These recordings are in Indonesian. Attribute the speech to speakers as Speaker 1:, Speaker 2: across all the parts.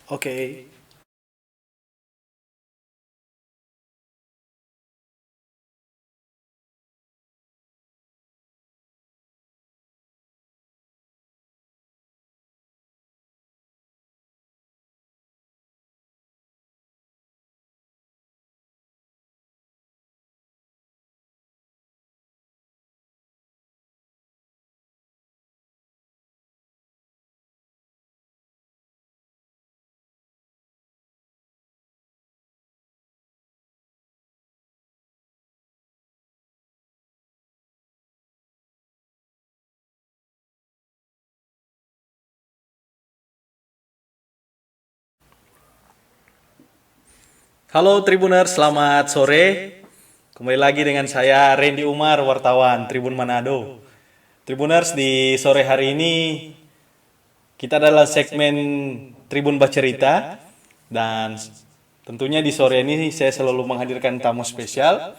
Speaker 1: Oke. Halo Tribuners, selamat sore. Kembali lagi dengan saya Randy Umar, wartawan Tribun Manado. Tribuners, di sore hari ini kita adalah segmen Tribun Bercerita dan tentunya di sore ini saya selalu menghadirkan tamu spesial.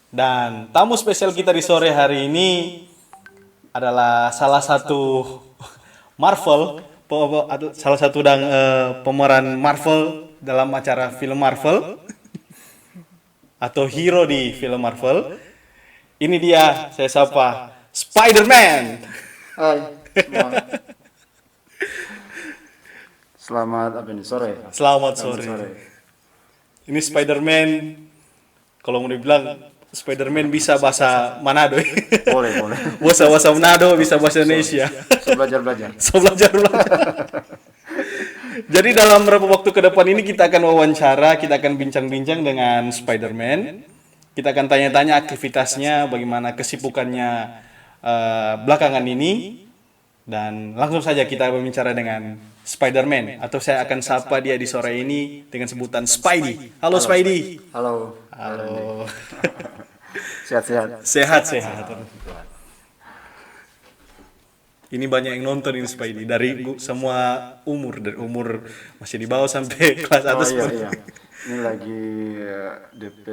Speaker 1: Dan tamu spesial kita di sore hari ini adalah salah satu Marvel, salah satu pemeran Marvel dalam acara film Marvel atau hero di film Marvel. Ini dia, saya sapa Spider-Man.
Speaker 2: Hai, semua. Selamat apa ini sore?
Speaker 1: Selamat
Speaker 2: Selamat
Speaker 1: sore.
Speaker 2: sore.
Speaker 1: Ini Spider-Man, kalau mau dibilang Spider-Man bisa bahasa Manado.
Speaker 2: Boleh, boleh.
Speaker 1: Bisa bahasa Manado, bisa bahasa Indonesia.
Speaker 2: So belajar belajar.
Speaker 1: So belajar belajar. Jadi dalam beberapa waktu ke depan ini kita akan wawancara, kita akan bincang-bincang dengan Spider-Man. Kita akan tanya-tanya aktivitasnya, bagaimana kesibukannya belakangan ini. Dan langsung saja kita berbicara dengan Spider-Man. Atau saya akan sapa dia di sore ini dengan sebutan Spidey. Halo Spidey.
Speaker 2: Halo.
Speaker 1: Halo.
Speaker 2: Sehat-sehat.
Speaker 1: Sehat-sehat. Ini banyak yang nonton ini Spidey dari semua umur, dari umur masih di bawah sampai kelas
Speaker 2: Oh
Speaker 1: atas
Speaker 2: iya
Speaker 1: pun.
Speaker 2: iya. Ini lagi DP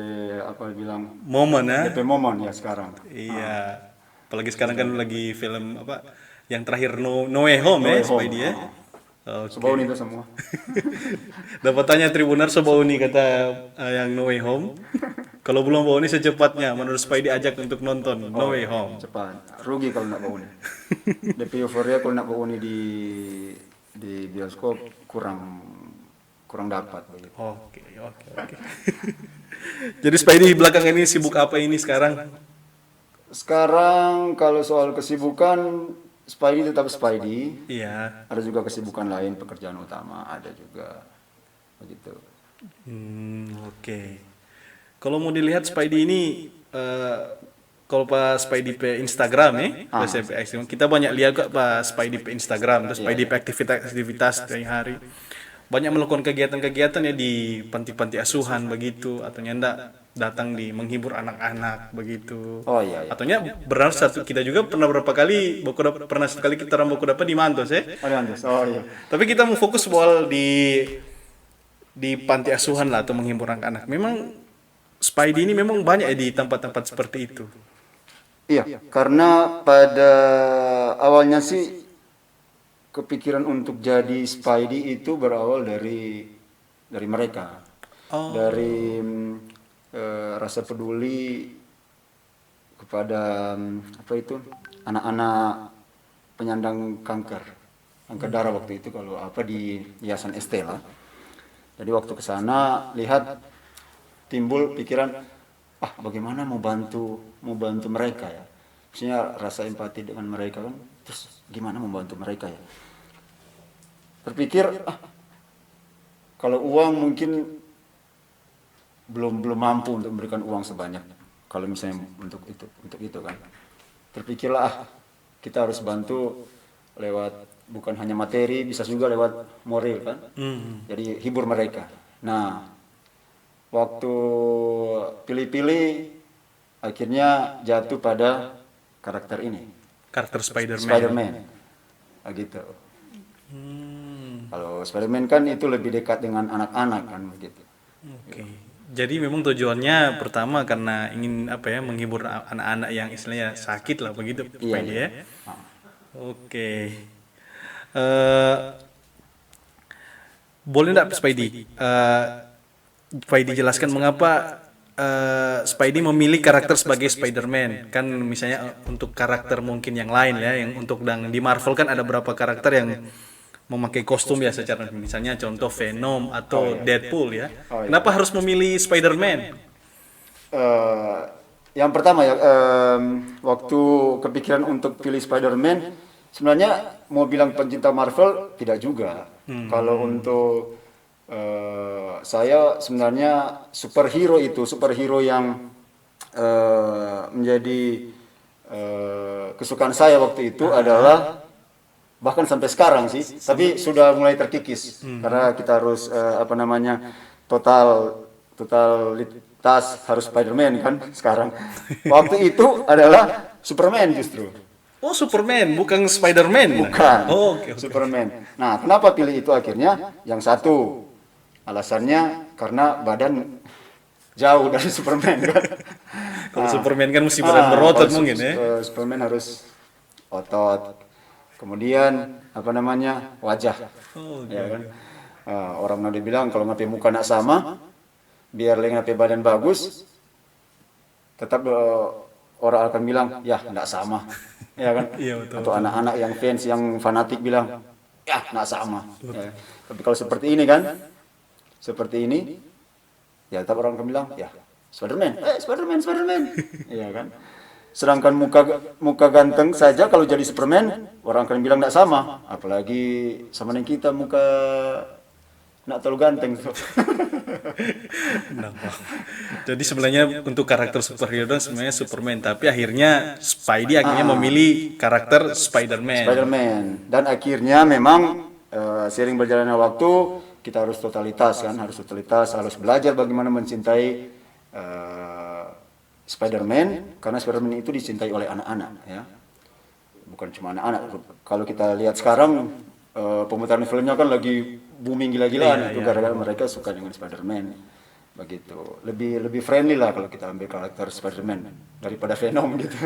Speaker 2: apa bilang?
Speaker 1: Momen ya.
Speaker 2: DP momen ya sekarang.
Speaker 1: Iya. Apalagi sekarang kan lagi film apa yang terakhir No Way Home
Speaker 2: No
Speaker 1: ya
Speaker 2: Way Home,
Speaker 1: Spidey ya. Oke.
Speaker 2: Sebau itu semua.
Speaker 1: Dapat tanya Tribunar sebau nih kata yang No Way Home. Kalau belum bau ini secepatnya menurut Spidey ajak untuk nonton No Way Home.
Speaker 2: Cepat. Rugi kalau nak bau ini. DP euforia kalau nak bau ini di bioskop kurang dapat begitu.
Speaker 1: Oke. Jadi Spidey belakangan ini sibuk apa ini sekarang?
Speaker 2: Sekarang kalau soal kesibukan, Spidey tetap Spidey.
Speaker 1: Iya.
Speaker 2: Ada juga kesibukan lain, pekerjaan utama ada juga begitu.
Speaker 1: Oke. Kalau mau dilihat Spidey ini kalau pas Spidey pe Instagram ya, pas saya pe Instagram, kita banyak lihat kok pas Spidey pe Instagram, terus Spidey pe aktivitas dari hari. Banyak melakukan kegiatan-kegiatan ya di panti-panti asuhan begitu, atau nyanda datang di menghibur anak-anak begitu.
Speaker 2: Oh iya, iya.
Speaker 1: Ataunya benar satu kita juga pernah berapa kali pernah sekali kita rambut dapat di Mantos ya.
Speaker 2: Oh iya.
Speaker 1: Tapi kita mau fokus soal di panti asuhan lah atau menghibur anak-anak. Memang Spidey ini memang banyak ya di tempat-tempat seperti itu.
Speaker 2: Iya, karena pada awalnya sih kepikiran untuk jadi Spidey itu berawal dari mereka.
Speaker 1: Oh.
Speaker 2: Dari rasa peduli kepada apa itu anak-anak penyandang kanker darah waktu itu kalau apa di Yayasan Estela. Jadi waktu ke sana lihat timbul pikiran bagaimana mau bantu mereka ya. Maksudnya rasa empati dengan mereka kan. Terus gimana membantu mereka ya? Berpikir kalau uang mungkin belum mampu untuk memberikan uang sebanyak kalau misalnya untuk itu kan. Terpikirlah kita harus bantu lewat bukan hanya materi, bisa juga lewat moral kan. Jadi hibur mereka. Nah, waktu pilih-pilih akhirnya jatuh pada karakter ini,
Speaker 1: Karakter Spider-Man.
Speaker 2: Spider-Man. Gitu. Kalau Spider-Man kan itu lebih dekat dengan anak-anak kan begitu.
Speaker 1: Oke. Jadi memang tujuannya pertama karena ingin apa ya menghibur anak-anak yang istilahnya sakit lah begitu
Speaker 2: Iya,
Speaker 1: Spidey
Speaker 2: iya.
Speaker 1: ya. Oke. Eh boleh nggak Spidey? Spidey jelaskan mengapa Spidey memilih karakter sebagai Spider-Man. Kan misalnya untuk karakter mungkin yang lain ya, yang untuk di Marvel kan ada beberapa karakter yang memakai kostum ya secara misalnya contoh Venom atau Deadpool ya. Kenapa harus memilih Spider-Man?
Speaker 2: Yang pertama ya, waktu kepikiran untuk pilih Spider-Man, sebenarnya mau bilang pencinta Marvel tidak juga. Kalau untuk saya sebenarnya superhero yang menjadi kesukaan saya waktu itu adalah, bahkan sampai sekarang sih, tapi sudah mulai terkikis karena kita harus totalitas harus Spider-Man kan sekarang. Waktu itu adalah Superman justru.
Speaker 1: Oh, Superman, bukan Spider-Man.
Speaker 2: Bukan.
Speaker 1: Oh, oke.
Speaker 2: Superman. Nah, kenapa pilih itu akhirnya? Yang satu, alasannya karena badan jauh dari Superman kan.
Speaker 1: Kalau Superman kan mesti badan berotot
Speaker 2: kalau
Speaker 1: mungkin ya.
Speaker 2: Superman harus otot. Kemudian wajah.
Speaker 1: Oh,
Speaker 2: Ya kan? Orang nanti bilang kalau ngapain muka nak sama, biar ngapain badan bagus, tetap orang akan bilang ya enggak sama. Ya kan?
Speaker 1: Iya, betul,
Speaker 2: Atau anak-anak yang fans yang fanatik bilang ya enggak sama. Ya. Tapi kalau seperti ini kan, ya tetap orang akan bilang ya Spider-Man, Spider-Man. Iya kan? Sedangkan muka ganteng saja kalau jadi Superman, orang akan bilang enggak sama. Apalagi sama dengan kita muka enggak terlalu ganteng.
Speaker 1: Nah, jadi sebenarnya untuk karakter superhero sebenarnya Superman, tapi akhirnya Spidey memilih karakter Spider-Man.
Speaker 2: Dan akhirnya memang seiring berjalannya waktu kita harus totalitas, harus belajar bagaimana mencintai Spider-Man, karena Spider-Man itu dicintai oleh anak-anak ya. Bukan cuma anak-anak. Kalau kita lihat sekarang pemutaran filmnya kan lagi booming gila-gilaan itu gara-gara mereka suka dengan Spider-Man. Begitu. Lebih friendly lah kalau kita ambil karakter Spider-Man daripada Venom gitu.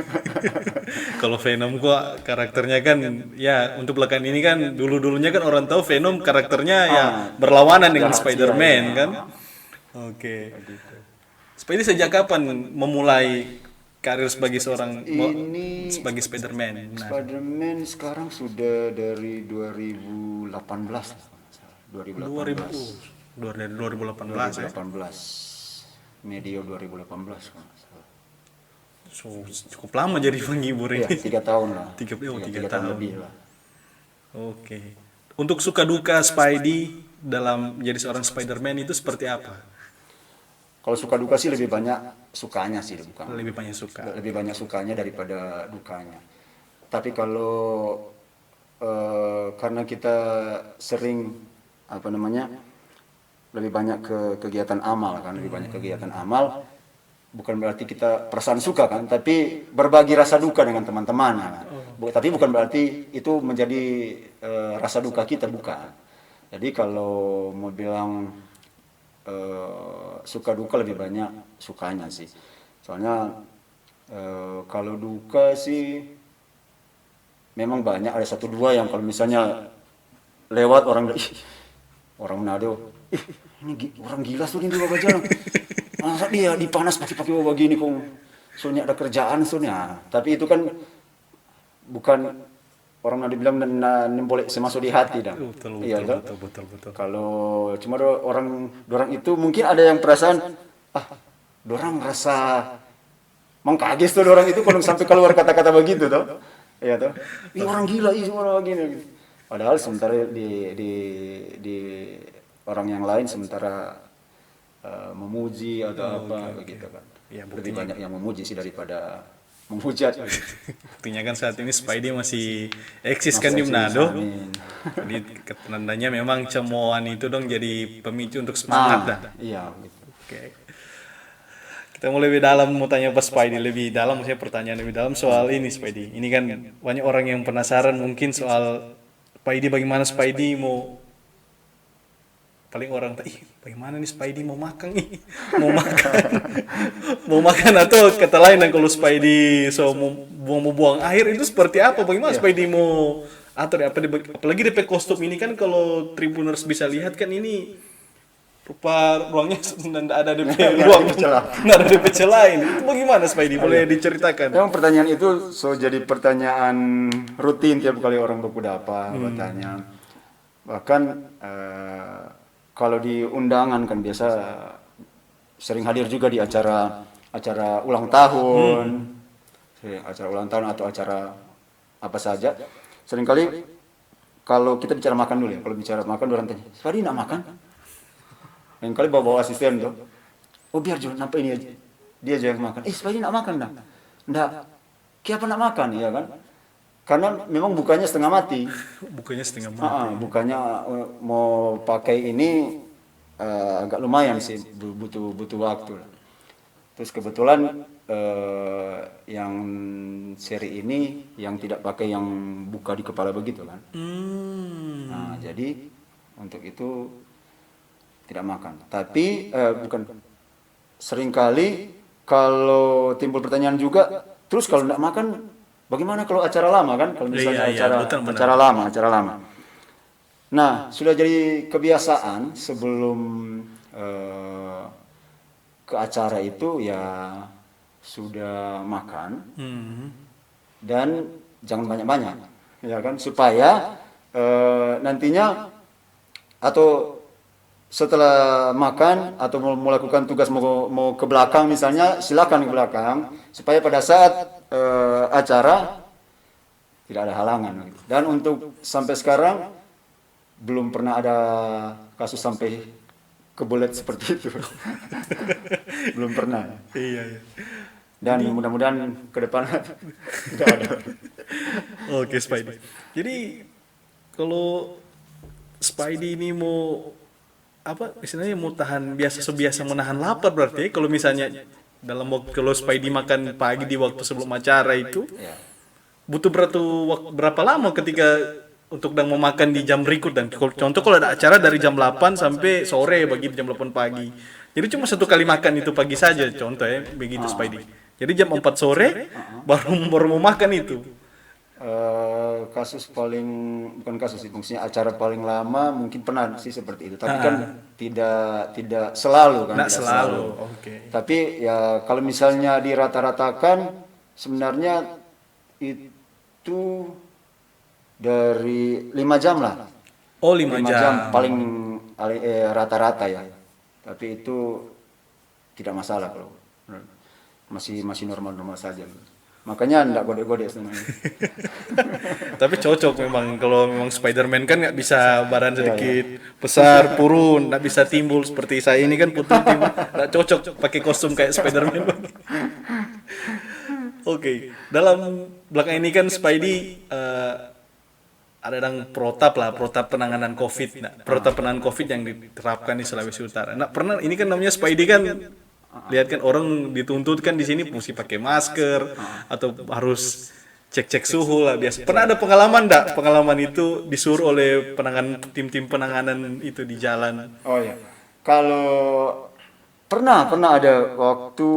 Speaker 1: Kalau Venom kok karakternya kan ya untuk belakangan ini kan dulu-dulunya kan orang tahu Venom karakternya ya berlawanan dengan Spider-Man kan. Oke. Spidey sejak kapan memulai karir sebagai seorang sebagai Spider-Man? Nah,
Speaker 2: Spider-Man sekarang sudah dari 2018.
Speaker 1: 2018 ya.
Speaker 2: 2018. Medio 2018 kalau nggak salah.
Speaker 1: So, cukup lama jadi penghibur
Speaker 2: Ya,
Speaker 1: ini.
Speaker 2: 3 tahun lah.
Speaker 1: 3
Speaker 2: 3 tahun lebih lah.
Speaker 1: Oke. Untuk suka duka Spidey dalam menjadi seorang Spider-Man itu seperti apa?
Speaker 2: Kalau suka duka sih lebih banyak sukanya sih, bukan.
Speaker 1: Lebih banyak suka.
Speaker 2: Lebih banyak sukanya daripada dukanya. Tapi kalau karena kita sering lebih banyak ke kegiatan amal kan, bukan berarti kita perasaan suka kan, tapi berbagi rasa duka dengan teman-teman kan. Tapi bukan berarti itu menjadi rasa duka kita, bukan. Jadi kalau mau bilang suka duka lebih banyak sukanya sih. Soalnya kalau duka sih memang banyak, ada 1-2 yang kalau misalnya lewat orang Manado, ini orang gila tuh di bawah jalan. Masa dia dipanas pakai bawah gini kok, soalnya ada kerjaan soalnya. Tapi itu kan bukan orang Manado bilang boleh semasuk di hati dah. Betul. Kalau cuma orang itu mungkin ada yang perasaan dorang rasa mengkages tuh orang itu kalau sampai keluar kata-kata begitu tuh. Iya tuh. Ih orang gila, orang begini. Padahal sementara di orang yang lain sementara memuji atau begitu kan. Ya, lebih banyak yang memuji sih daripada menghujat.
Speaker 1: Buktinya kan saat ini Spidey masih eksis kan di Manado. Jadi tandanya memang cemoan itu dong jadi pemicu untuk semangat dah.
Speaker 2: Iya. Gitu.
Speaker 1: Oke. Kita mau lebih dalam, mau tanya pas Spidey lebih dalam, saya pertanyaan lebih dalam soal ini Spidey. Ini kan banyak orang yang penasaran mungkin soal Spidey, bagaimana Spidey mau, paling orang bagaimana nih Spidey mau makan nih, mau makan atau kata lain, dan kalau Spidey mau buang air itu seperti apa, bagaimana Spidey mau atur ya, apalagi DP kostum ini kan kalau Tribuners bisa lihat kan ini rupa ruangnya tidak ada DP ruang, nggak ada DP celah ini. Itu bagaimana Spidey? Boleh diceritakan?
Speaker 2: Memang pertanyaan itu jadi pertanyaan rutin tiap kali orang baku dapa bertanya. Bahkan kalau di undangan kan biasa sering hadir juga di acara ulang tahun, acara ulang tahun atau acara apa saja. Seringkali kalau kita bicara makan dulu ya, kalau bicara makan orang tanya, Spidey nak makan? Lain kali bawa asisten tuh, oh biar Jo, nampak ini aja, dia aja yang makan. Spidey nak makan dah? Nggak, kenapa nak makan ya kan? Karena memang bukanya setengah mati.
Speaker 1: Bukannya setengah mati.
Speaker 2: Bukannya mau pakai ini agak lumayan sih, butuh waktu. Terus kebetulan yang seri ini yang tidak pakai yang buka di kepala begitu kan. Nah, jadi untuk itu tidak makan. Tapi bukan, seringkali kalau timbul pertanyaan juga, terus kalau tidak makan bagaimana kalau acara lama kan? Kalau misalnya acara lama. Nah, sudah jadi kebiasaan sebelum ke acara itu ya sudah makan dan jangan banyak-banyak, ya kan? Supaya nantinya atau setelah makan atau mau melakukan tugas mau ke belakang misalnya, silakan ke belakang supaya pada saat acara tidak ada halangan. Dan untuk sampai sekarang belum pernah ada kasus sampai kebelet seperti itu. Belum pernah.
Speaker 1: Iya.
Speaker 2: Dan mudah-mudahan ke depan tidak ada.
Speaker 1: Oke, Spidey. Jadi kalau Spidey ini mau apa istilahnya, mau tahan biasa menahan lapar berarti kalau misalnya dalam waktu, kalau Spidey makan pagi di waktu sebelum acara itu butuh berapa lama ketika untuk mau makan di jam berikut, dan contoh kalau ada acara dari jam 8 sampai sore begitu, jam 8 pagi. Jadi cuma satu kali makan itu pagi saja contoh ya begitu Spidey. Jadi jam 4 sore baru mau makan itu.
Speaker 2: Kasus paling, bukan kasus sih, fungsinya acara paling lama mungkin pernah sih seperti itu, tapi kan tidak selalu kan,
Speaker 1: tidak selalu. Okay.
Speaker 2: Tapi ya kalau misalnya dirata-ratakan sebenarnya itu dari 5 jam lah.
Speaker 1: Oh, 5 jam
Speaker 2: paling rata-rata ya, tapi itu tidak masalah kalau masih normal-normal saja. Makanya enggak gode-gode semuanya.
Speaker 1: Tapi cocok memang, kalau memang Spider-Man kan nggak bisa badan sedikit besar purun, nggak bisa timbul seperti saya ini kan putih timbul, nggak cocok pakai kostum kayak Spider-Man. Oke. Dalam belakang ini kan Spidey ada yang protap penanganan COVID, protap penanganan COVID yang diterapkan di Sulawesi Utara. Nah, pernah ini kan namanya Spidey kan, lihat kan orang dituntut kan di sini mesti pakai masker atau harus cek suhu lah biasa. Pernah ada pengalaman itu disuruh oleh tim penanganan itu di jalan?
Speaker 2: Oh ya, kalau pernah ada waktu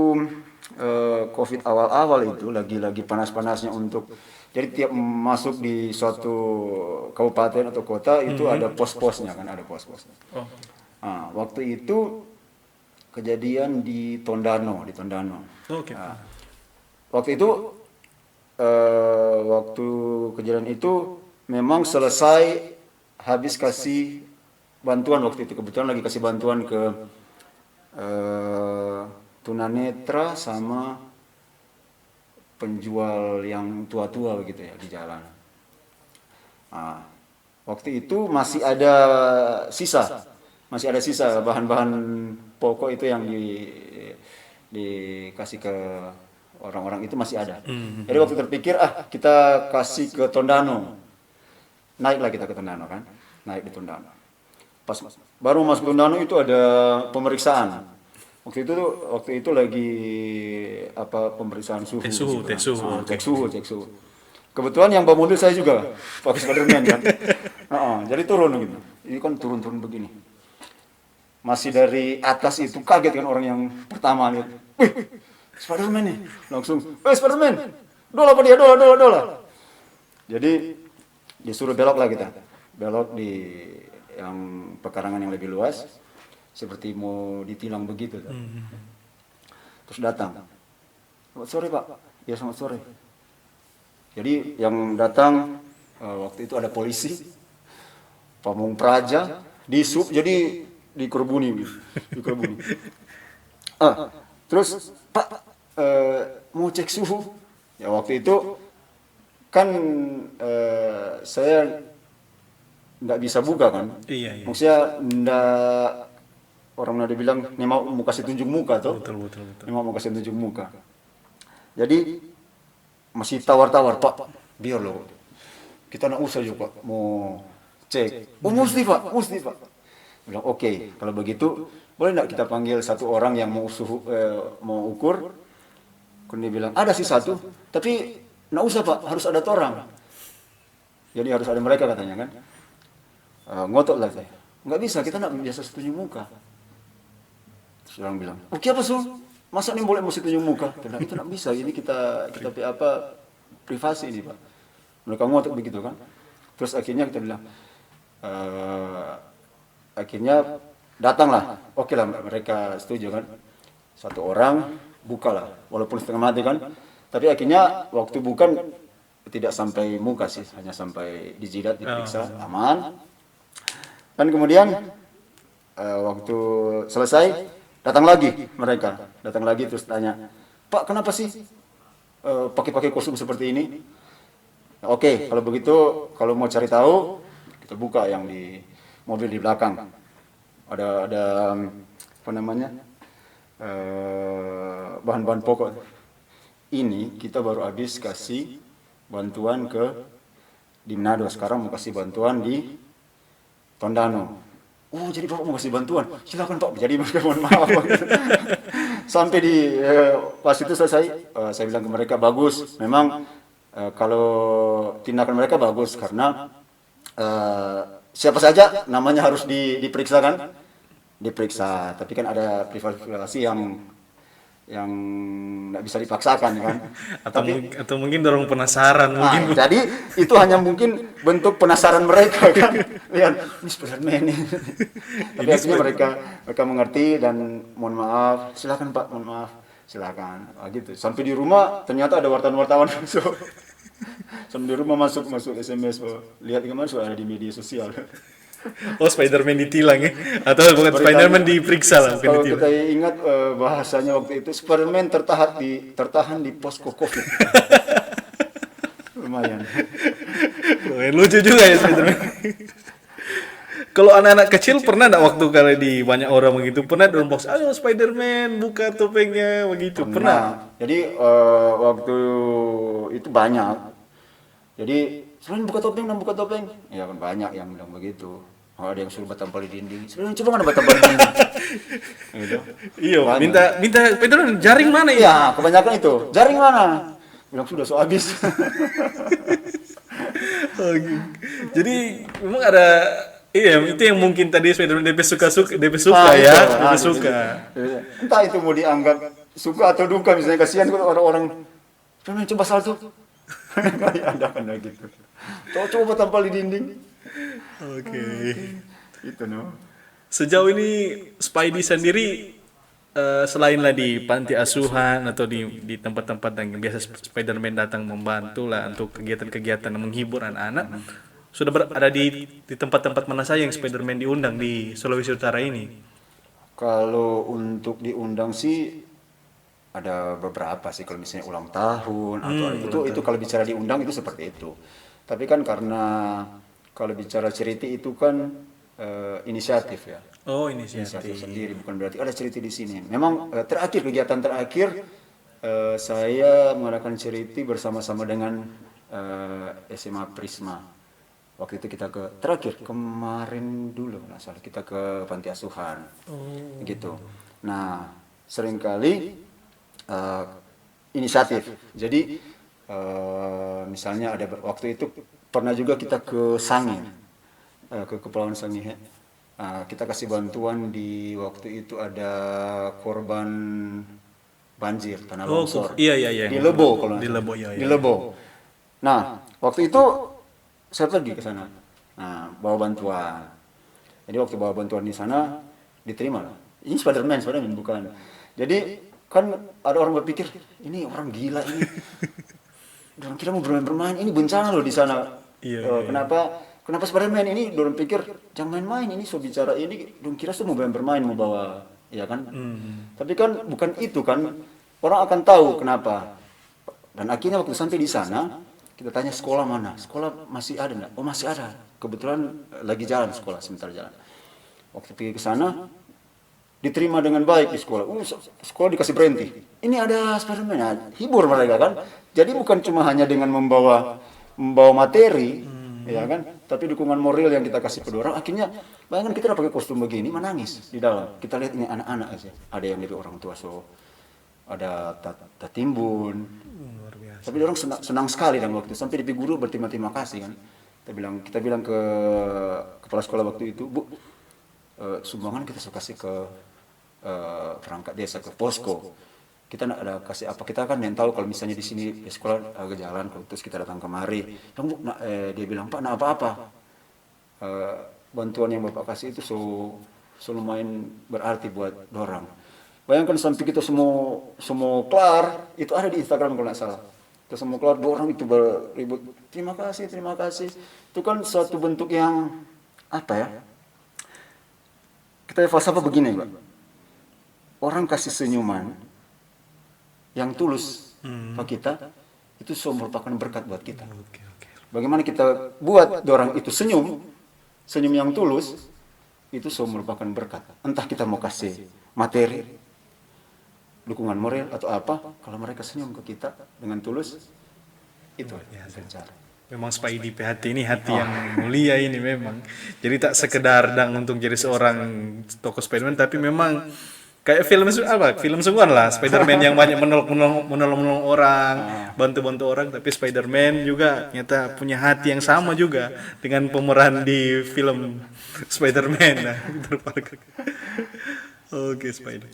Speaker 2: COVID awal-awal itu lagi panas-panasnya untuk, jadi tiap masuk di suatu kabupaten atau kota itu ada pos-posnya kan, ada pos-posnya. Nah, waktu itu kejadian di Tondano.
Speaker 1: Okay.
Speaker 2: Nah, waktu itu waktu kejadian itu memang selesai habis kasih bantuan waktu itu, kebetulan lagi kasih bantuan ke tunanetra sama penjual yang tua-tua begitu ya di jalan. Nah, waktu itu masih ada sisa bahan-bahan pokok itu yang dikasih ke orang-orang itu masih ada. Jadi waktu terpikir kita kasih ke Tondano. Naiklah kita ke Tondano kan. Naik di Tondano. Pas baru masuk Tondano itu ada pemeriksaan. Waktu itu lagi pemeriksaan suhu. Cek suhu. Kebetulan yang bawa mobil saya juga pakai Spiderman kan. Jadi turun gitu. Ini kan turun begini. Masih dari atas itu kaget kan orang yang pertama lihat. Wih, Spiderman nih. Langsung, Spiderman. Dola apa dia? Dola. Jadi disuruh belok lah kita, belok di yang pekarangan yang lebih luas, seperti mau ditilang begitu. Terus datang, selamat sore Pak, ya selamat sore. Jadi yang datang waktu itu ada polisi, pamong praja, disub, jadi dikerbuni, dikerbuni. Terus Pak mau cek suhu, ya waktu itu kan saya nggak bisa buka kan,
Speaker 1: Iya.
Speaker 2: maksudnya nggak, orang Manado bilang nih mau kasih tunjuk muka tuh,
Speaker 1: Betul.
Speaker 2: nih mau kasih tunjuk muka. Jadi masih tawar-tawar Pak, biar loh, kita nggak usah juga Pak, mau cek. Oh mesti Pak. Bilang oke, kalau begitu boleh nggak kita panggil satu orang yang mau suhu, mau ukur. Kemudian dia bilang ada sih satu, tapi nggak usah Pak, harus ada orang. Jadi harus ada mereka katanya kan. Ngotot lah saya, nggak bisa, kita nggak biasa tunjuk muka. Terus orang bilang, oke apa Sul? Masa nih boleh mesti tunjuk muka? Bilang, itu nggak bisa, ini kita apa privasi ini Pak. Mereka ngotot begitu kan. Terus akhirnya kita bilang, akhirnya datanglah, oke lah mereka setuju kan. Satu orang bukalah, walaupun setengah mati kan. Tapi akhirnya waktu bukan tidak sampai muka sih, hanya sampai dijilat, diperiksa, aman. Dan kemudian waktu selesai datang lagi mereka, terus tanya, Pak kenapa sih pakai kostum seperti ini? Oke, kalau begitu kalau mau cari tahu kita buka yang di mobil di belakang. Ada apa namanya bahan-bahan pokok. Ini kita baru habis kasih bantuan di Manado, sekarang mau kasih bantuan di Tondano. Oh jadi Bapak mau kasih bantuan, silakan Pak. Jadi mereka mohon maaf. Sampai di pas itu selesai, saya bilang ke mereka bagus. Memang kalau tindakan mereka bagus karena siapa saja namanya harus diperiksa kan, diperiksa. Tapi kan ada privasi yang nggak bisa dipaksakan kan.
Speaker 1: Atau mungkin dorong penasaran mungkin.
Speaker 2: Jadi itu hanya mungkin bentuk penasaran mereka kan. Lihat, ini Spiderman ini. Tapi akhirnya mereka mengerti dan mohon maaf, silakan Pak, mohon maaf, silakan. Gitu. Sampai di rumah ternyata ada wartawan-wartawan masuk. Sampai di rumah masuk SMS, lihat kemana sudah ada di media sosial.
Speaker 1: Oh Spiderman ditilang ya? Atau bukan Spiderman diperiksa lah, bukan
Speaker 2: Kalau
Speaker 1: ditilang.
Speaker 2: kita ingat bahasanya waktu itu, Spiderman tertahan di posko COVID. Lumayan.
Speaker 1: Lucu juga ya Spiderman. Kalau anak-anak kecil pernah nggak waktu kali di banyak orang begitu, pernah dalam box, ayo Spiderman buka topengnya begitu, pernah?
Speaker 2: Jadi waktu itu banyak. Jadi selain buka topeng, ya kan banyak yang bilang begitu. Oh, ada yang suruh tampal di dinding. Selain coba mana tampal di dinding. Gitu.
Speaker 1: Iya, minta Spiderman jaring mana ya?
Speaker 2: Ya, kebanyakan itu. Jaring mana? Bilang sudah so habis.
Speaker 1: Oh, gitu. Jadi memang ada, iya itu yang mungkin tadi Spiderman DP suka ya, DP suka.
Speaker 2: Entah itu mau dianggap suka atau duka, misalnya kasihan kalau orang-orang coba salto. Ada gitu. Coba tampal di dinding.
Speaker 1: Oke.
Speaker 2: Itu no.
Speaker 1: Sejauh ini Spidey sendiri selain lah di panti asuhan atau di tempat-tempat yang biasa Spiderman datang membantu lah untuk kegiatan-kegiatan menghibur anak-anak, sudah ada di tempat-tempat mana saja yang Spiderman diundang di Sulawesi Utara ini?
Speaker 2: Kalau untuk diundang sih ada beberapa sih, kalau misalnya ulang tahun atau itu kalau bicara diundang itu seperti itu. Tapi kan karena kalau bicara ceriti itu kan inisiatif ya.
Speaker 1: Oh,
Speaker 2: Inisiatif
Speaker 1: inisiatif.
Speaker 2: sendiri, bukan berarti ada ceriti di sini. Memang kegiatan terakhir saya mengadakan ceriti bersama-sama dengan SMA Prisma. Waktu itu kita terakhir kemarin dulu, nggak salah, kita ke panti asuhan, gitu. Nah, seringkali inisiatif. Jadi misalnya ada waktu itu pernah juga kita ke Sangi, ke Kepulauan Sangihe. Kita kasih bantuan di waktu itu ada korban banjir tanah longsor.
Speaker 1: Iya.
Speaker 2: Di Lebo kalau
Speaker 1: Di Lebo, iya.
Speaker 2: Di Lebo. Nah, waktu itu saya pergi ke sana. Nah, bawa bantuan. Jadi waktu bawa bantuan di sana diterima lah. Ini Spiderman bukan. Jadi kan ada orang berpikir ini orang gila ini. Orang kira mau bermain-bermain, ini bencana loh di sana.
Speaker 1: Iya.
Speaker 2: Kenapa Spiderman ini? Dorong pikir jangan main-main, ini so bicara ini. Dorong kira so mau bermain, mau bawa, ya kan? Tapi kan bukan itu kan. Orang akan tahu kenapa. Dan akhirnya waktu sampai di sana, kita tanya sekolah mana? Sekolah masih ada nggak? Oh masih ada. Kebetulan lagi jalan sekolah, sebentar jalan. Waktu pergi ke sana, diterima dengan baik di sekolah. Sekolah dikasih berhenti. Ini ada Spiderman, nah, hibur mereka kan. Jadi bukan cuma hanya dengan membawa materi, ya kan? Tapi dukungan moral yang kita kasih ke orang. Akhirnya, bayangkan kita udah pakai kostum begini, menangis di dalam. Kita lihat ini anak-anak aja. Ada yang dari orang tua, so ada Tatimbun.
Speaker 1: Luar biasa.
Speaker 2: Tapi orang senang sekali dan waktu sampai di guru berterima kasih kan. Kita bilang ke kepala sekolah waktu itu, Bu, sumbangan kita suka kasih ke perangkat desa, ke posko. Kita nak ada kasih apa, kita kan yang tahu kalau misalnya di sini di sekolah agak jalan, kalau terus kita datang kemari. Dan Bu, dia bilang, Pak, nak apa-apa. Bantuan yang Bapak kasih itu so lumayan berarti buat dorang. Bayangkan sampai kita semua kelar, itu ada di Instagram kalau nggak salah. Kita semua kelar, orang itu beribut, terima kasih. Itu kan suatu bentuk yang, apa ya, kita falsafah begini, Pak. Orang kasih senyuman yang tulus ke kita, itu merupakan berkat buat kita.
Speaker 1: Oke.
Speaker 2: Bagaimana kita buat orang itu senyum yang tulus, itu merupakan berkat. Entah kita mau kasih materi, dukungan moral atau apa, kalau mereka senyum ke kita dengan tulus, itu cara.
Speaker 1: Memang Spidey hati ini hati yang mulia ini memang. Jadi tak sekedar untuk jadi seorang tokoh Spiderman, tapi memang kayak film sungguhan lah. Spiderman yang banyak menolong orang, bantu orang, tapi Spiderman juga ternyata punya hati yang sama juga dengan pemeran di film Spiderman. Nah, Peter Parker. Oke, Spidey.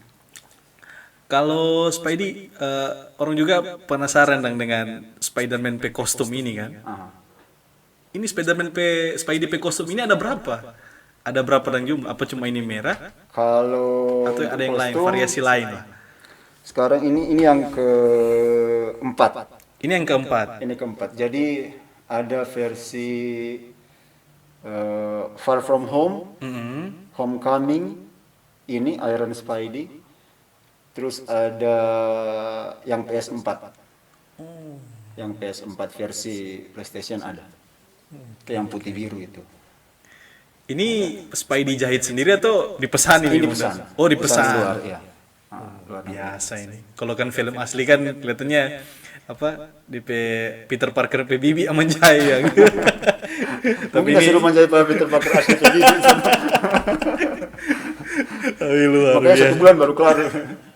Speaker 1: Kalau Spidey, orang juga penasaran dengan Spiderman P kostum ini kan. Ini Spidey P kostum ini ada berapa? Ada berapa dan jumlah? Apa cuma ini merah?
Speaker 2: Kalau
Speaker 1: Atau ada yang lain,
Speaker 2: kostum,
Speaker 1: variasi lain lah?
Speaker 2: sekarang ini yang keempat.
Speaker 1: Ini yang keempat.
Speaker 2: Ini keempat. Jadi ada versi Far From Home, Homecoming, ini Iron Spidey. Terus ada yang PS4. Yang PS4 versi PlayStation ada. Itu yang putih biru itu.
Speaker 1: Ini Spidey jahit sendiri atau dipesan ini?
Speaker 2: Ini dipesan.
Speaker 1: Oh, dipesan.
Speaker 2: Luar, iya. Luar
Speaker 1: Biasa ini. Kalau kan film asli kan kelihatannya apa di Peter Parker Bibi Amanjai ya. Tapi
Speaker 2: Mungkin disuruh menjadi Peter Parker asli PBB.
Speaker 1: luar
Speaker 2: Makanya
Speaker 1: biasa.
Speaker 2: 1 bulan baru kelar.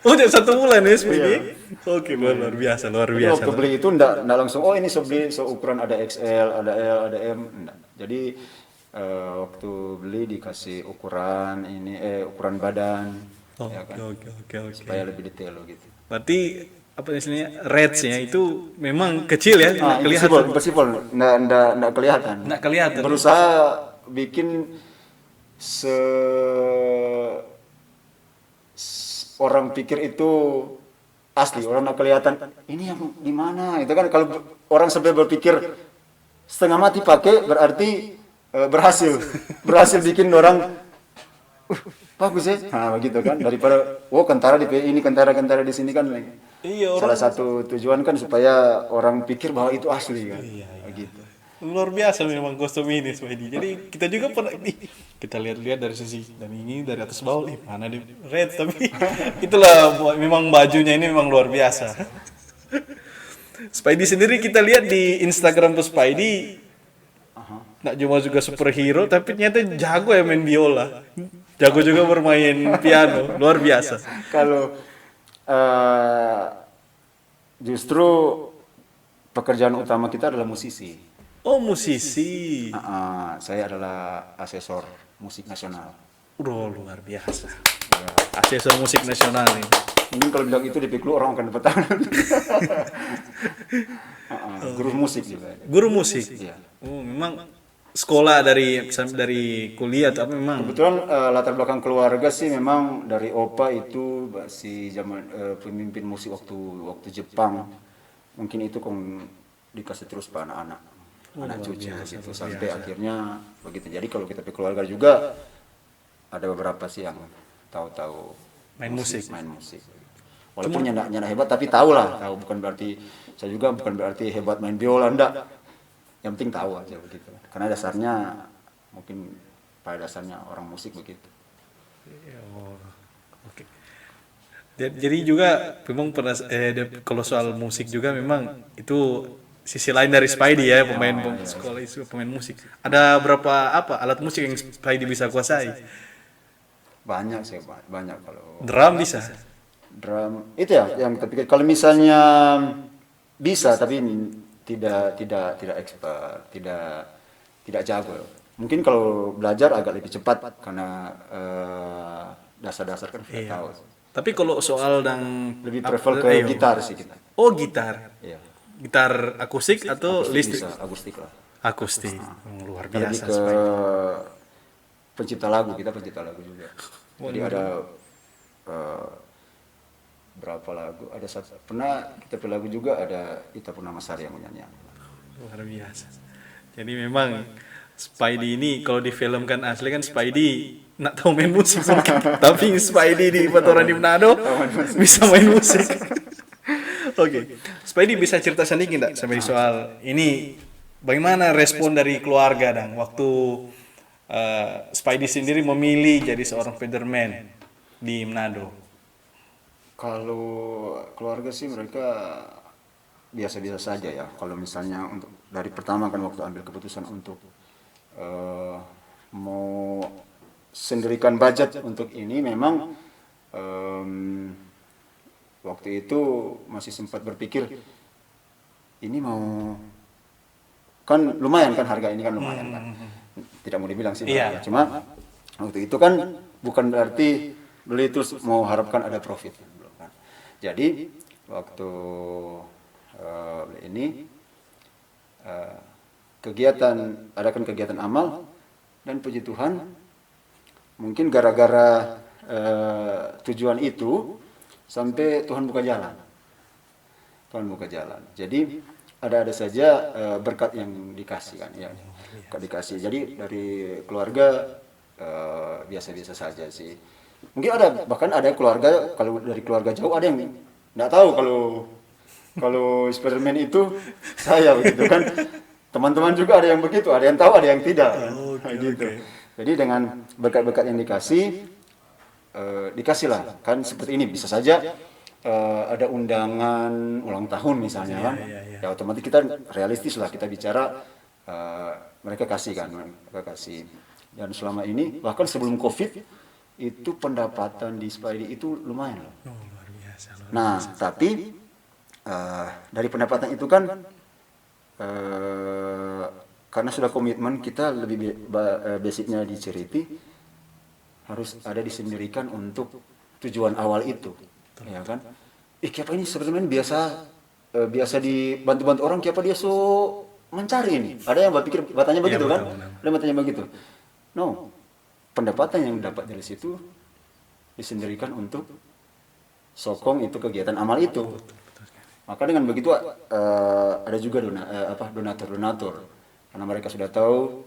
Speaker 1: Oh, jadi 1 bulan ya Spidey? Oke, luar biasa.
Speaker 2: Jadi waktu beli itu enggak langsung, oh ini beli ukuran ada XL, ada L, ada M. Enggak. Jadi waktu beli dikasih ukuran ukuran badan. Ya kan?
Speaker 1: Oke.
Speaker 2: Supaya lebih detail gitu.
Speaker 1: Berarti apa istilahnya reds-nya itu memang kecil ya, nggak kelihatan.
Speaker 2: Impossible, enggak kelihatan.
Speaker 1: Nggak kelihatan.
Speaker 2: Berusaha bikin orang pikir itu asli, orang nggak kelihatan. Ini yang di mana? Itu kan kalau orang sampai berpikir setengah mati pakai berarti berhasil bikin orang bagus ya. Nah, begitu kan, daripada kentara di ini kentara di sini kan.
Speaker 1: Iya,
Speaker 2: Salah satu tujuan kan supaya orang pikir bahwa itu asli kan.
Speaker 1: Iya.
Speaker 2: Gitu.
Speaker 1: Luar biasa memang kostum ini Spidey. Jadi kita juga pernah kita lihat dari sisi dan ini dari atas bawah mana di red, tapi itulah memang bajunya ini memang luar biasa. Spidey sendiri kita lihat di Instagram tuh Spidey nggak cuma juga superhero, tapi ternyata jago ya main biola, jago juga bermain piano, luar biasa.
Speaker 2: Kalau justru pekerjaan utama kita adalah musisi.
Speaker 1: Oh, musisi.
Speaker 2: Saya adalah asesor musik nasional.
Speaker 1: Luar biasa. Asesor musik nasional ini.
Speaker 2: Mungkin kalau bilang itu di Piklu orang akan dapat tahu. Guru musik juga.
Speaker 1: Guru musik.
Speaker 2: Iya.
Speaker 1: Oh, memang sekolah dari kuliah atau apa memang?
Speaker 2: Kebetulan latar belakang keluarga sih memang dari opa itu si zaman pemimpin musik waktu Jepang. Mungkin itu dikasih terus ke anak-anak, anak cucu gitu sampai akhirnya begitu. Jadi kalau kita di keluarga juga ada beberapa sih yang tahu
Speaker 1: Main musik.
Speaker 2: Walaupun nyana hebat tapi tahu bukan berarti saya juga bukan berarti hebat main biola enggak. Yang penting tahu aja begitu. Karena dasarnya mungkin pada dasarnya orang musik begitu.
Speaker 1: Oh, oke. Jadi juga memang pernah kalau soal musik juga memang itu sisi lain dari Spidey ya, pemain sekolah itu pemain musik. Ada berapa alat musik yang Spidey bisa kuasai?
Speaker 2: Banyak sih, banyak kalau
Speaker 1: Drum bisa.
Speaker 2: drum itu ya yang tapi kalau misalnya bisa tapi tidak expert, tidak jago. Mungkin kalau belajar agak lebih cepat karena dasar-dasar kan sudah tahu.
Speaker 1: Tapi kalau soal
Speaker 2: Lebih prefer ke gitar sih kita.
Speaker 1: Oh, gitar.
Speaker 2: Iya.
Speaker 1: Gitar akustik atau listrik?
Speaker 2: Bisa akustik lah.
Speaker 1: Akustik. Luar
Speaker 2: Lebih
Speaker 1: biasa.
Speaker 2: ke pencipta lagu, kita pencipta lagu juga. Jadi ada berapa lagu? Ada pernah kita lagu juga ada Ita Purnamasari yang menyanyi.
Speaker 1: Luar biasa. Jadi memang Spidey ini kalau difilmkan asli kan Spidey nggak tahu main musik tapi Spidey di Patoran di Manado bisa main musik. Oke. Spidey bisa cerita sedikit enggak sampai soal ini bagaimana respon dari keluarga dan waktu Spidey sendiri memilih jadi seorang Spiderman di Manado?
Speaker 2: Kalau keluarga sih mereka biasa-biasa saja ya. Kalau misalnya untuk dari pertama kan waktu ambil keputusan untuk mau sendirikan budget untuk ini memang waktu itu masih sempat berpikir ini mau kan lumayan kan harga ini kan lumayan kan. Tidak mau dibilang sih
Speaker 1: Iya.
Speaker 2: cuma waktu itu kan bukan berarti beli terus mau harapkan ada profit. Jadi waktu ini adakan kegiatan amal dan puji Tuhan mungkin gara-gara tujuan itu sampai Tuhan buka jalan. Jadi ada saja berkat yang dikasih kan ya. Dikasih. Jadi dari keluarga biasa-biasa saja sih. Mungkin bahkan ada keluarga kalau dari keluarga jauh ada yang nggak tahu kalau Spiderman itu saya begitu kan. Teman-teman juga ada yang begitu, ada yang tahu, ada yang tidak. Gitu. Jadi dengan berkat-berkat yang dikasihlah kan seperti ini bisa saja ada undangan ulang tahun misalnya kan. Ya otomatis kita realistis lah kita bicara mereka kasih. Dan selama ini bahkan sebelum Covid itu pendapatan di Spidey itu lumayan loh.
Speaker 1: Oh, luar biasa.
Speaker 2: Nah, tapi dari pendapatan itu kan karena sudah komitmen kita lebih basicnya di charity harus ada disendirikan untuk tujuan awal itu, ya kan? Siapa ini sebenarnya biasa dibantu-bantu orang, siapa dia mencari ini? Ada yang berpikir batanya begitu kan? Ada batanya begitu. No. Pendapatan yang dapat dari situ disendirikan untuk sokong itu kegiatan amal itu. Maka dengan begitu ada juga donatur karena mereka sudah tahu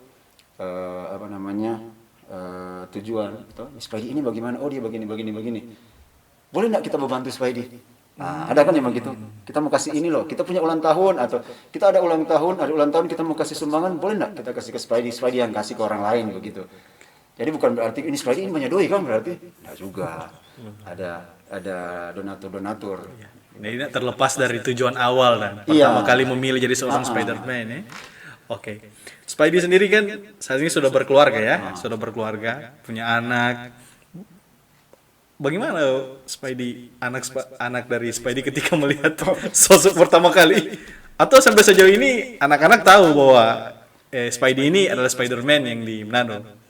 Speaker 2: tujuan atau Spidey ini bagaimana, oh dia begini boleh nggak kita membantu Spidey. Nah, ada kan yang begitu, kita mau kasih ini loh, kita punya ulang tahun atau kita ada ulang tahun kita mau kasih sumbangan, boleh nggak kita kasih ke Spidey yang kasih ke orang lain begitu. Jadi bukan berarti ini Spidey ini menyedoi kan berarti? Nah juga ada donatur.
Speaker 1: Ini terlepas dari tujuan awal dan pertama kali memilih jadi seorang Spider-Man ya. Oke. Spidey sendiri kan saat ini sudah berkeluarga ya, sudah berkeluarga, punya anak. Bagaimana Spidey anak dari Spidey ketika melihat sosok pertama kali? Atau sampai sejauh ini anak-anak tahu bahwa Spidey ini adalah Spider-Man yang di Manado?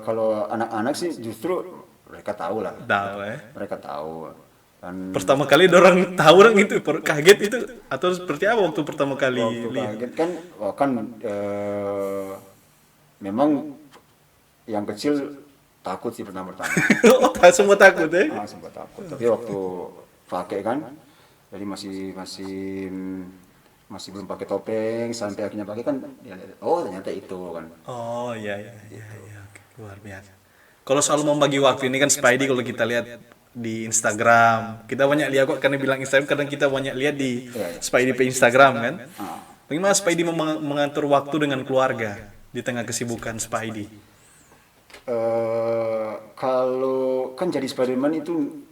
Speaker 2: Kalau anak-anak sih justru mereka tahu lah.
Speaker 1: Tahu ya.
Speaker 2: Mereka tahu. Dan
Speaker 1: Pertama kali orang tahu orang itu kaget itu atau seperti apa waktu pertama kali
Speaker 2: waktu
Speaker 1: lihat?
Speaker 2: kaget kan, memang yang kecil takut sih pertama-tama.
Speaker 1: Oh, semua takut ya?
Speaker 2: Sempat takut. Tapi waktu pakai kan, jadi masih belum pakai topeng, sampai akhirnya pakai kan, dia lihat, oh ternyata itu kan.
Speaker 1: Oh iya. Oke, luar biasa. Kalau soal membagi waktu ini kan Spidey kalau kita lihat di Instagram, kita banyak lihat kok karena bilang Instagram kadang kita banyak lihat di Spidey pe Instagram kan. Bagaimana Spidey mengatur waktu dengan keluarga di tengah kesibukan Spidey?
Speaker 2: Kalau kan jadi Spiderman itu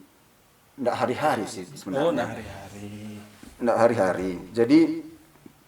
Speaker 2: nggak hari-hari sih sebenarnya.
Speaker 1: Oh, nah hari-hari.
Speaker 2: Nggak hari-hari. Jadi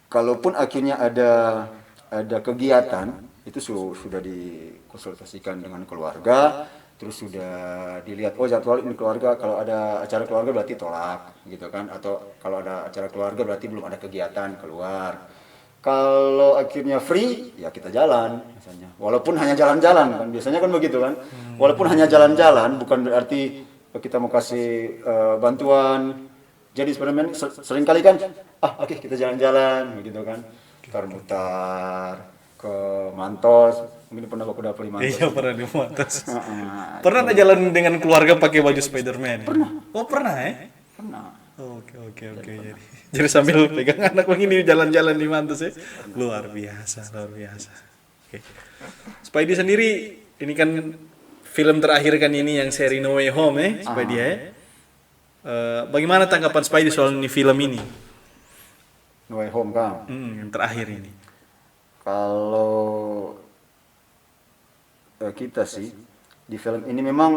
Speaker 2: kalaupun akhirnya ada kegiatan itu sudah dikonsultasikan dengan keluarga, terus sudah dilihat oh jadwal ini keluarga, kalau ada acara keluarga berarti tolak gitu kan, atau kalau ada acara keluarga berarti belum ada kegiatan keluar. Kalau akhirnya free ya kita jalan misalnya, walaupun hanya jalan-jalan kan, biasanya kan begitu kan, walaupun hanya jalan-jalan bukan berarti kita mau kasih bantuan. Jadi Spiderman sering kali kan oke, kita jalan-jalan begitu kan, mutar ke Mantos, mungkin pernah aku dapat di Mantos.
Speaker 1: Iya, pernah di Mantos. Pernah nggak jalan dengan keluarga pakai baju Spiderman?
Speaker 2: Pernah.
Speaker 1: Oh, pernah ya?
Speaker 2: Pernah.
Speaker 1: Oke. Jadi sambil pegang anak begini jalan-jalan di Mantos ya. Luar biasa. Oke. Spidey sendiri ini kan film terakhir kan ini yang seri No Way Home ya, Spidey ya. Bagaimana tanggapan Spidey soal ini film ini?
Speaker 2: No Way Home kan.
Speaker 1: Yang terakhir ini.
Speaker 2: Kalau kita sih di film ini memang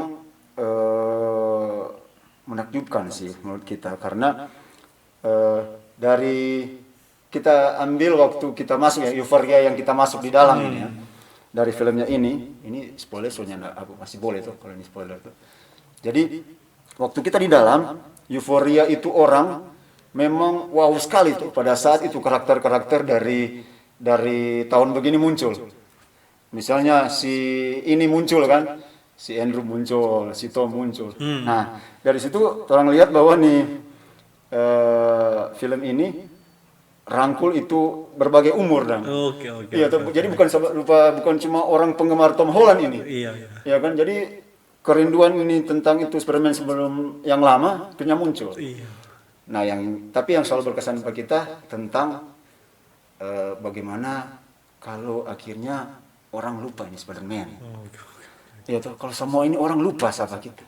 Speaker 2: menakjubkan sih menurut kita, karena dari kita ambil waktu kita masuk ya, euforia yang kita masuk di dalam ini ya, dari filmnya ini spoiler soalnya aku masih boleh tuh kalau ini spoiler tuh. Jadi waktu kita di dalam euforia itu orang memang wow sekali tuh pada saat itu karakter-karakter dari tahun begini muncul. Misalnya si ini muncul kan, si Andrew muncul, si Tom muncul. Nah, dari situ orang lihat bahwa nih film ini rangkul itu berbagai umur dan.
Speaker 1: Oke.
Speaker 2: Iya, jadi bukan cuma orang penggemar Tom Holland ini.
Speaker 1: Iya.
Speaker 2: Ya kan, jadi kerinduan ini tentang itu Spiderman sebelum yang lama akhirnya muncul.
Speaker 1: Iya.
Speaker 2: Nah, tapi yang selalu berkesan bagi kita tentang bagaimana kalau akhirnya orang lupa ini Spiderman. Ya toh, kalau semua ini orang lupa siapa kita.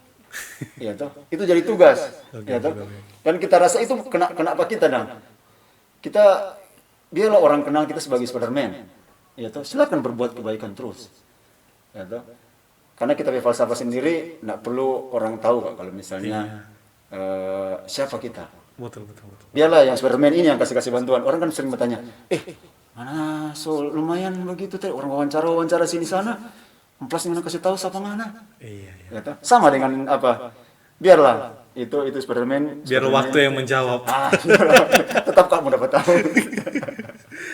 Speaker 2: Ya toh, itu jadi tugas. Ya toh. Dan kita rasa itu kenapa kita dan kita biarlah orang kenal kita sebagai Spiderman. Ya toh, silakan berbuat kebaikan terus. Ya toh. Karena kita falsafah sendiri, nggak perlu orang tahu kalau misalnya siapa kita.
Speaker 1: Betul.
Speaker 2: Biarlah yang Spiderman ini yang kasih bantuan. Orang kan sering bertanya, mana lumayan begitu teh orang wawancara sini sana. Plus mana kasih tahu siapa mana.
Speaker 1: Iya.
Speaker 2: Ya, sama dengan apa? Biarlah itu Spiderman.
Speaker 1: Biar waktu yang menjawab.
Speaker 2: Tetap kamu dapat tahu.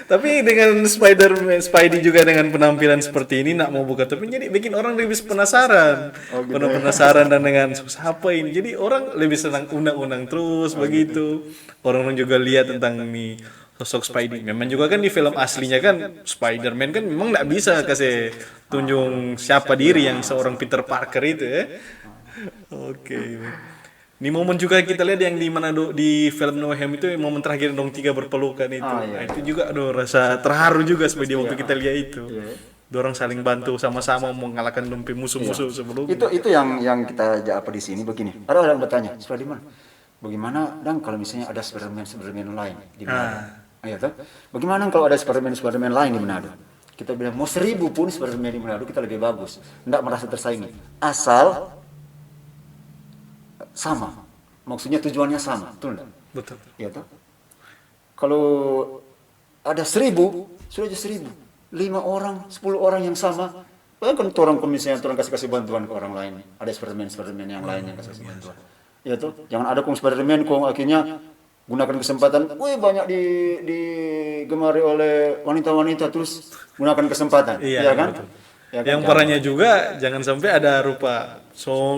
Speaker 1: Tapi dengan Spidey juga dengan penampilan seperti ini nak mau buka tapi jadi bikin orang lebih penasaran. Penasaran dan dengan siapa ini. Jadi orang lebih senang undang-undang terus begitu. Orang juga lihat tentang nih sosok Spidey. Memang juga kan di film aslinya kan Spider-Man kan memang nggak bisa kasih tunjuk siapa diri yang seorang Peter Parker itu ya. Oke. Ini momen juga kita lihat yang di mana di film No Way Home itu momen terakhir dong tiga berpelukan itu. Nah, itu juga rasa terharu juga sebagai waktu kita lihat itu. Dorang saling bantu sama-sama mengalahkan musuh-musuh sebelum.
Speaker 2: Itu yang kita di sini begini. Ada orang bertanya, Spiderman, bagaimana dan kalau misalnya ada Spiderman lain di Manado? Ayo toh. Bagaimana kalau ada Spiderman lain di Manado? Kita bilang mau 1000 pun Spiderman di Manado kita lebih bagus. Enggak merasa tersaingi. Asal sama. Maksudnya tujuannya sama, betul enggak?
Speaker 1: Betul.
Speaker 2: Iya toh. Kalau ada 1000, sudah aja 1000. 5 orang, 10 orang yang sama. Kan orang komisnya orang kasih bantuan ke orang lain. Ada Spiderman yang lain yang kasih bantuan. Iya toh. Jangan ada Spiderman akhirnya gunakan kesempatan. Banyak digemari oleh wanita-wanita terus gunakan kesempatan. Iya kan? Betul. Ya kan,
Speaker 1: Yang parahnya juga jangan sampai ada rupa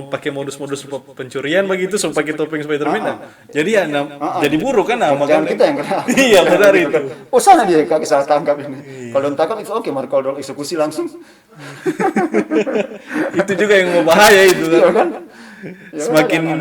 Speaker 1: pakai modus-modus rupa pencurian begitu, pakai topeng Spiderman. Nah, jadi ya jadi buruk kan nama
Speaker 2: jangan
Speaker 1: kan.
Speaker 2: kita yang kena.
Speaker 1: Iya benar itu.
Speaker 2: Oh sana dia kaki salah tangkap ini. Kalau tangkap itu oke, mari kalau eksekusi langsung.
Speaker 1: Itu juga yang berbahaya itu kan.
Speaker 2: Iya kan? Ya,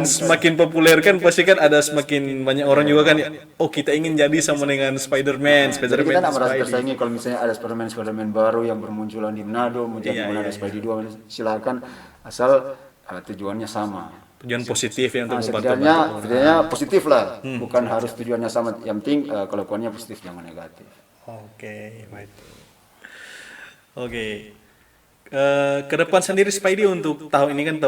Speaker 1: Semakin populer kan pasti kan ada semakin banyak orang juga kan ya, oh kita ingin jadi sama dengan Spider-Man,
Speaker 2: Jadi kita
Speaker 1: Spider-Man,
Speaker 2: tidak merasa
Speaker 1: Spidey.
Speaker 2: tersaingi kalau misalnya ada Spider-Man baru yang bermunculan di Manado, menjadi
Speaker 1: Iya,
Speaker 2: ada
Speaker 1: iya,
Speaker 2: Spidey 2, silakan asal tujuannya sama.
Speaker 1: Tujuan positif ya untuk membantu.
Speaker 2: Setidaknya positif lah, bukan harus tujuannya sama. Yang penting kelakuannya positif, jangan negatif.
Speaker 1: Oke, baik. Oke. Ke depan sendiri Spidey untuk tahun ini kan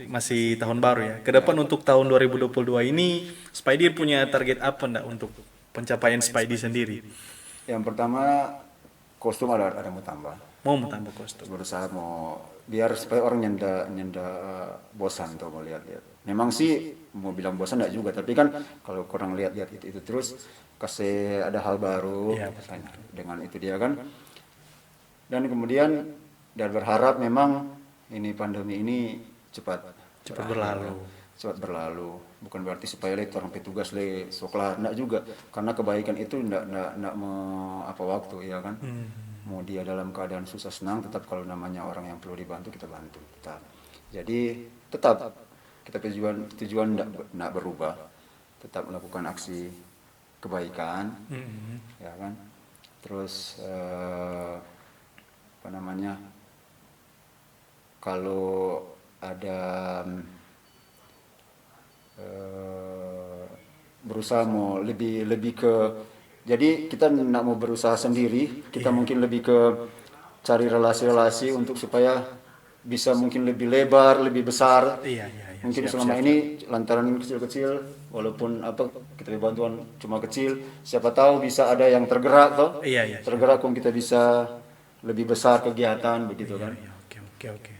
Speaker 1: masih tahun baru ya. Ke depan untuk tahun 2022 ini Spidey punya target apa enggak untuk pencapaian Spidey sendiri?
Speaker 2: Yang pertama kostum ada mau tambah.
Speaker 1: Mau tambah kostum.
Speaker 2: Berusaha mau biar supaya orang nyenda bosan tuh mau lihat-lihat. Memang sih mau bilang bosan enggak juga, tapi kan kalau kurang lihat-lihat itu terus kasih ada hal baru
Speaker 1: Iya,
Speaker 2: dengan itu dia kan. Dan kemudian dan berharap memang ini pandemi ini cepat
Speaker 1: berlalu.
Speaker 2: Cepat berlalu. Bukan berarti supaya orang petugas soklah enggak juga, karena kebaikan itu enggak apa waktu ya kan. Mau dia dalam keadaan susah senang, tetap kalau namanya orang yang perlu dibantu kita bantu tetap. Jadi tetap kita tujuan enggak berubah, tetap melakukan aksi kebaikan ya kan. Terus apa namanya, kalau ada berusaha mau lebih ke, jadi kita nggak mau berusaha sendiri, kita mungkin lebih ke cari relasi-relasi untuk supaya bisa mungkin lebih lebar, lebih besar.
Speaker 1: Iya.
Speaker 2: Mungkin selama ini lantaran kecil-kecil, walaupun kita bantuan cuma kecil, siapa tahu bisa ada yang tergerak toh.
Speaker 1: Iya.
Speaker 2: Tergerak kok kita bisa lebih besar kegiatan begitu kan.
Speaker 1: Iya. Oke.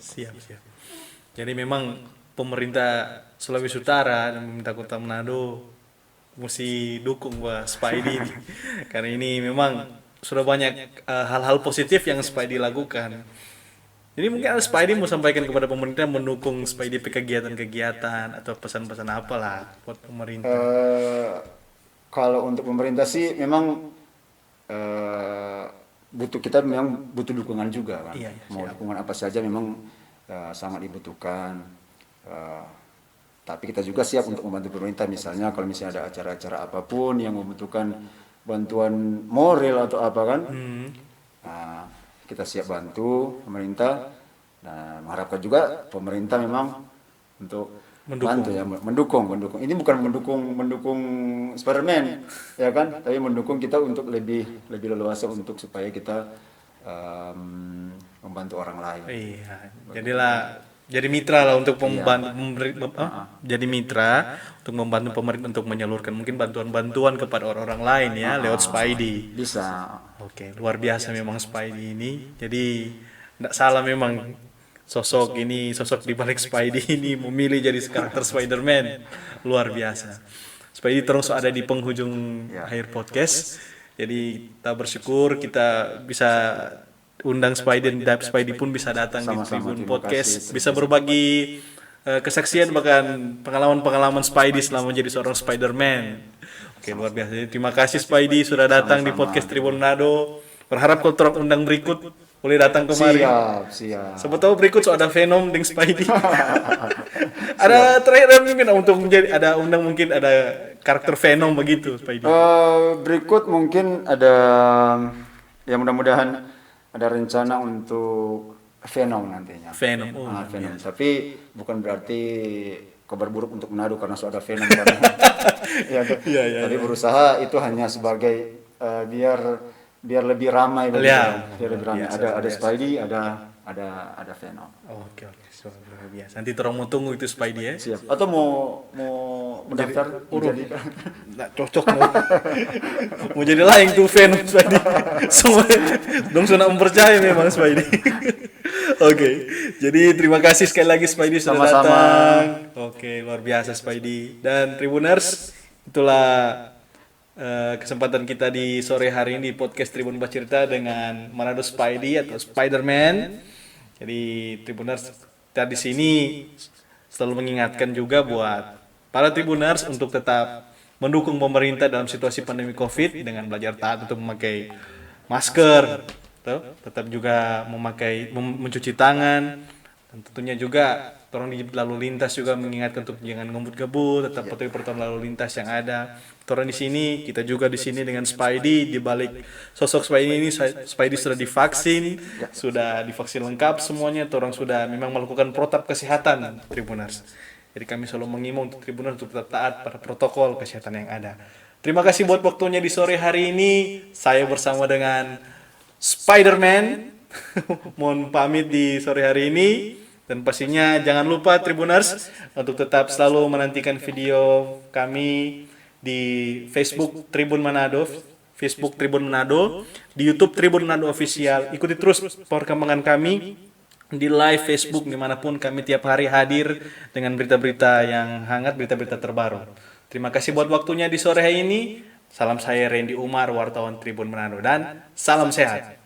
Speaker 1: Siap. Jadi memang pemerintah Sulawesi Utara dan pemerintah Kota Manado mesti dukung buat Spidey ini. Karena ini memang sudah banyak hal-hal positif yang Spidey lakukan. Jadi mungkin Spidey mau sampaikan kepada pemerintah mendukung Spidey kegiatan-kegiatan atau pesan-pesan apalah buat pemerintah.
Speaker 2: Kalau untuk pemerintah sih memang kita memang butuh dukungan juga kan.
Speaker 1: Iya,
Speaker 2: mau dukungan apa saja memang sangat dibutuhkan. Tapi kita juga siap untuk membantu pemerintah, misalnya kalau misalnya ada acara-acara apapun yang membutuhkan bantuan moral atau apa kan. Kita siap bantu pemerintah, dan mengharapkan juga pemerintah memang untuk mendukung. Ini bukan mendukung Spiderman ya kan, tapi mendukung kita untuk lebih leluasa untuk supaya kita membantu orang lain.
Speaker 1: Iya, jadi mitra lah untuk membantu jadi mitra untuk membantu pemerintah untuk menyalurkan mungkin bantuan-bantuan kepada orang-orang lain ya lewat Spidey.
Speaker 2: Bisa.
Speaker 1: Oke, luar biasa memang Spidey ini. Jadi tidak salah memang sosok di balik Spidey ini memilih jadi karakter Spider-Man. Luar biasa. Spidey terus ada di penghujung akhir podcast. Jadi kita bersyukur kita bisa undang Spidey dan Spidey pun bisa datang di Tribun Podcast, bisa berbagi kesaksian bahkan pengalaman-pengalaman Spidey selama menjadi seorang Spider-Man. Oke, luar biasa. Jadi, terima kasih Spidey sudah datang di podcast Tribun Manado. Berharap kalau terang undang berikut boleh datang kemari.
Speaker 2: Siap.
Speaker 1: Siapa tahu berikut ada Venom dengan Spidey. Ada terakhir mungkin untuk menjadi ada undang mungkin ada karakter Venom begitu Spidey.
Speaker 2: Berikut mungkin ada, ya mudah-mudahan ada rencana untuk Venom nantinya.
Speaker 1: Venom.
Speaker 2: Venom. Tapi bukan berarti kabar buruk untuk Manado karena sudah ada Venom. Tapi berusaha itu hanya sebagai biar lebih ramai begitu. Biar lebih ramai. Ada Spidey, ada Venom.
Speaker 1: Oke, luar biasa. Nanti terang mau tunggu itu Spidey ya.
Speaker 2: Siap. Atau mau mendaftar menjadi
Speaker 1: nggak cocok mau jadi lain tuh Venom Spidey. Semua dong sudah mempercayai memang Spidey. Oke, jadi terima kasih sekali lagi Spidey sudah datang. Oke, luar biasa Spidey dan Tribuners, itulah kesempatan kita di sore hari ini di podcast Tribun Bercerita dengan Manado Spidey atau Spider-Man. Jadi Tribuners kita di sini selalu mengingatkan juga buat para Tribuners untuk tetap mendukung pemerintah dalam situasi pandemi COVID dengan belajar taat untuk memakai masker, tetap juga mencuci tangan, dan tentunya juga orang di lalu lintas juga mengingatkan untuk jangan ngebut-ngebut, tetap patuhi protokol lalu lintas yang ada. Orang di sini, kita juga di sini dengan Spidey, di balik sosok Spidey ini, Spidey sudah divaksin, sudah divaksin lengkap semuanya. Orang sudah memang melakukan protap kesehatan, Tribuners. Jadi kami selalu mengimbau untuk Tribuners untuk tetap taat pada protokol kesehatan yang ada. Terima kasih buat waktunya di sore hari ini. Saya bersama dengan Spider-Man. Mohon pamit di sore hari ini. Dan pastinya jangan lupa Tribuners untuk tetap selalu menantikan video kami di Facebook Tribun Manado, Facebook Tribun Manado, di YouTube Tribun Manado Official. Ikuti terus perkembangan kami di live Facebook dimanapun kami tiap hari hadir dengan berita-berita yang hangat, berita-berita terbaru. Terima kasih buat waktunya di sore hari ini. Salam saya Randy Umar, wartawan Tribun Manado, dan salam sehat.